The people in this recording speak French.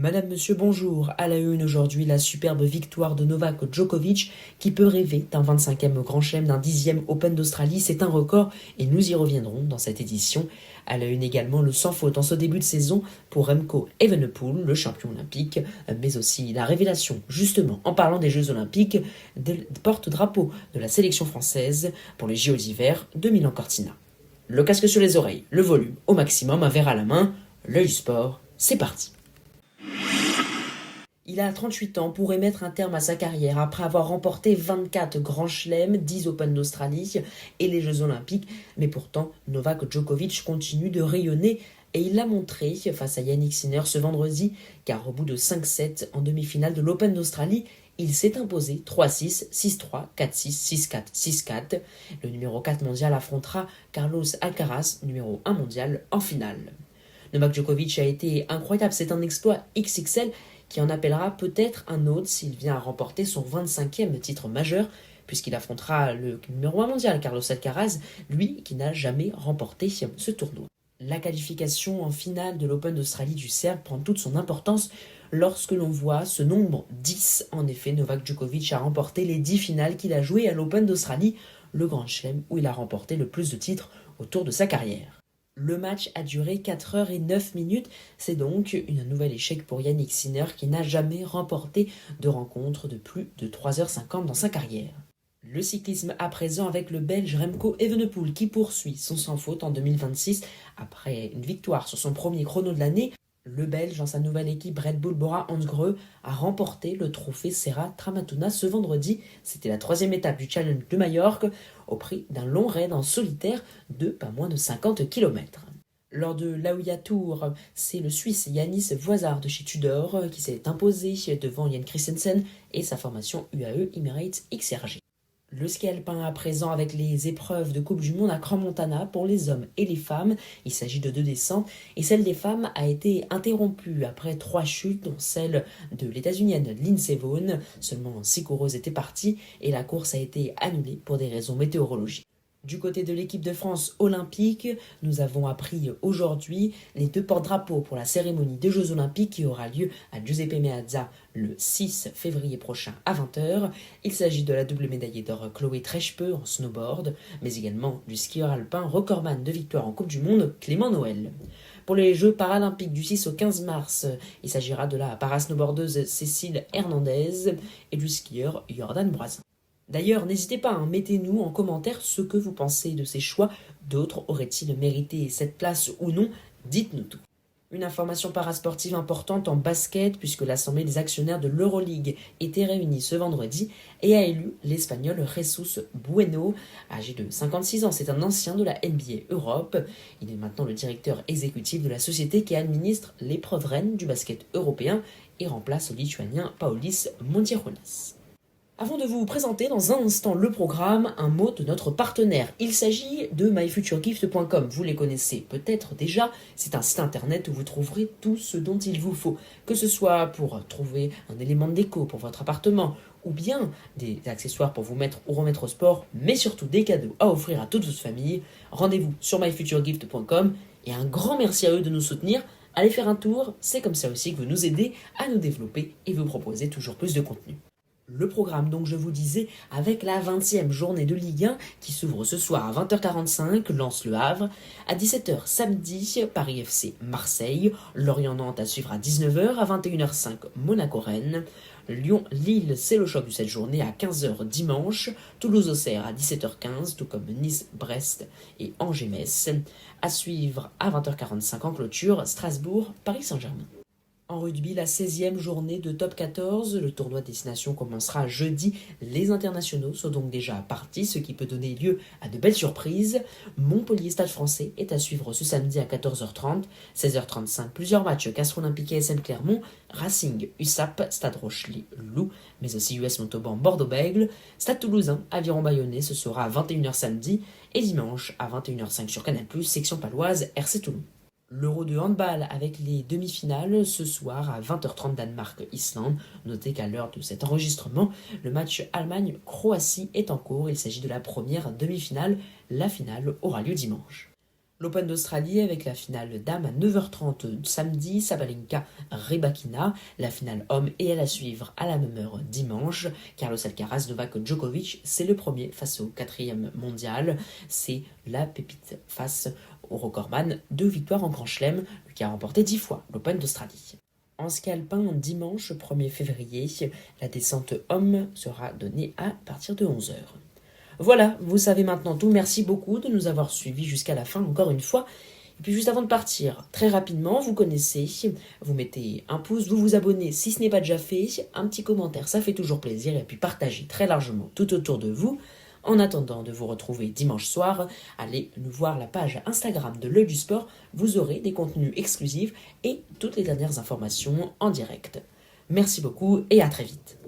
Madame, monsieur, bonjour. À la une aujourd'hui, la superbe victoire de Novak Djokovic qui peut rêver d'un 25e Grand Chelem, d'un 10e Open d'Australie. C'est un record et nous y reviendrons dans cette édition. À la une également, le sans faute en ce début de saison pour Remco Evenepoel, le champion olympique, mais aussi la révélation, justement, en parlant des Jeux olympiques, de porte-drapeau de la sélection française pour les JO d'hiver de Milan-Cortina. Le casque sur les oreilles, le volume au maximum, un verre à la main, l'œil du sport, c'est parti. Il a 38 ans, pourrait mettre un terme à sa carrière après avoir remporté 24 grands chelems, 10 Open d'Australie et les Jeux Olympiques. Mais pourtant, Novak Djokovic continue de rayonner et il l'a montré face à Yannick Sinner ce vendredi, car au bout de 5-7 en demi-finale de l'Open d'Australie, il s'est imposé 3-6, 6-3, 4-6, 6-4, 6-4. Le numéro 4 mondial affrontera Carlos Alcaraz, numéro 1 mondial, en finale. Novak Djokovic a été incroyable, c'est un exploit XXL qui en appellera peut-être un autre s'il vient à remporter son 25e titre majeur, puisqu'il affrontera le numéro 1 mondial, Carlos Alcaraz, lui qui n'a jamais remporté ce tournoi. La qualification en finale de l'Open d'Australie du Serbe prend toute son importance lorsque l'on voit ce nombre 10. En effet, Novak Djokovic a remporté les 10 finales qu'il a jouées à l'Open d'Australie, le Grand Chelem où il a remporté le plus de titres au tour de sa carrière. Le match a duré 4 heures et 9 minutes, c'est donc un nouvel échec pour Yannick Sinner qui n'a jamais remporté de rencontre de plus de 3h50 dans sa carrière. Le cyclisme à présent avec le Belge Remco Evenepoel qui poursuit son sans faute en 2026 après une victoire sur son premier chrono de l'année. Le Belge, dans sa nouvelle équipe Red Bull Bora-Hansgrohe, a remporté le trophée Serra Tramatuna ce vendredi. C'était la 3e étape du Challenge de Majorque, au prix d'un long raid en solitaire de pas moins de 50 km. Lors de l'Aouya Tour, c'est le Suisse Yanis Voisard de chez Tudor qui s'est imposé devant Jan Christensen et sa formation UAE Emirates XRG. Le ski alpin à présent avec les épreuves de Coupe du Monde à Crans-Montana pour les hommes et les femmes. Il s'agit de 2 descentes et celle des femmes a été interrompue après 3 chutes, dont celle de l'états-unienne Lindsey Vonn. Seulement 6 coureuses étaient parties et la course a été annulée pour des raisons météorologiques. Du côté de l'équipe de France olympique, nous avons appris aujourd'hui les 2 porte-drapeaux pour la cérémonie des Jeux olympiques qui aura lieu à Giuseppe Meazza le 6 février prochain à 20h. Il s'agit de la double médaillée d'or Chloé Trechepeux en snowboard, mais également du skieur alpin recordman de victoire en Coupe du Monde Clément Noël. Pour les Jeux paralympiques du 6 au 15 mars, il s'agira de la parasnowboardeuse Cécile Hernandez et du skieur Jordan Broisin. D'ailleurs, n'hésitez pas, mettez-nous en commentaire ce que vous pensez de ces choix. D'autres auraient-ils mérité cette place ou non? Dites-nous tout. Une information parasportive importante en basket puisque l'Assemblée des actionnaires de l'Euroleague était réunie ce vendredi et a élu l'Espagnol Jesus Bueno, âgé de 56 ans. C'est un ancien de la NBA Europe. Il est maintenant le directeur exécutif de la société qui administre l'épreuve reine du basket européen et remplace le Lituanien Paulis Montierolas. Avant de vous présenter dans un instant le programme, un mot de notre partenaire. Il s'agit de myfuturegift.com. Vous les connaissez peut-être déjà. C'est un site internet où vous trouverez tout ce dont il vous faut. Que ce soit pour trouver un élément de déco pour votre appartement, ou bien des accessoires pour vous mettre ou remettre au sport, mais surtout des cadeaux à offrir à toute votre famille. Rendez-vous sur myfuturegift.com et un grand merci à eux de nous soutenir. Allez faire un tour, c'est comme ça aussi que vous nous aidez à nous développer et vous proposer toujours plus de contenu. Le programme, donc je vous disais, avec la 20e journée de Ligue 1 qui s'ouvre ce soir à 20h45, Lens Le Havre, à 17h samedi, Paris FC Marseille, Lorient-Nantes à suivre à 19h, à 21h05 Monaco-Rennes, Lyon-Lille, c'est le choc de cette journée à 15h dimanche, Toulouse-Auxerre à 17h15, tout comme Nice-Brest et Angers-Metz, à suivre à 20h45 en clôture, Strasbourg-Paris Saint-Germain. En rugby, la 16e journée de Top 14, le tournoi destination commencera jeudi. Les internationaux sont donc déjà partis, ce qui peut donner lieu à de belles surprises. Montpellier Stade Français est à suivre ce samedi à 14h30, 16h35, plusieurs matchs Castres Olympique et SM Clermont, Racing, USAP, Stade Rochelet, Loup, mais aussi US Montauban, Bordeaux-Bègles, Stade Toulousain, Aviron Bayonnais, ce sera à 21h samedi, et dimanche à 21h05 sur Canal+, section paloise, RC Toulon. L'Euro de handball avec les demi-finales ce soir à 20h30 Danemark-Islande. Notez qu'à l'heure de cet enregistrement, le match Allemagne-Croatie est en cours. Il s'agit de la première demi-finale. La finale aura lieu dimanche. L'Open d'Australie avec la finale dame à 9h30 samedi, Sabalenka Rybakina, la finale homme et à la suivre à la même heure dimanche. Carlos Alcaraz, Novak Djokovic, c'est le premier face au quatrième mondial, c'est la pépite face au recordman de victoires en Grand Chelem, qui a remporté 10 fois l'Open d'Australie. En ski alpin, dimanche 1er février, la descente homme sera donnée à partir de 11h. Voilà, vous savez maintenant tout. Merci beaucoup de nous avoir suivis jusqu'à la fin, encore une fois. Et puis juste avant de partir, très rapidement, vous connaissez, vous mettez un pouce, vous vous abonnez si ce n'est pas déjà fait, un petit commentaire, ça fait toujours plaisir, et puis partagez très largement tout autour de vous. En attendant de vous retrouver dimanche soir, allez nous voir la page Instagram de l'Œil du Sport, vous aurez des contenus exclusifs et toutes les dernières informations en direct. Merci beaucoup et à très vite.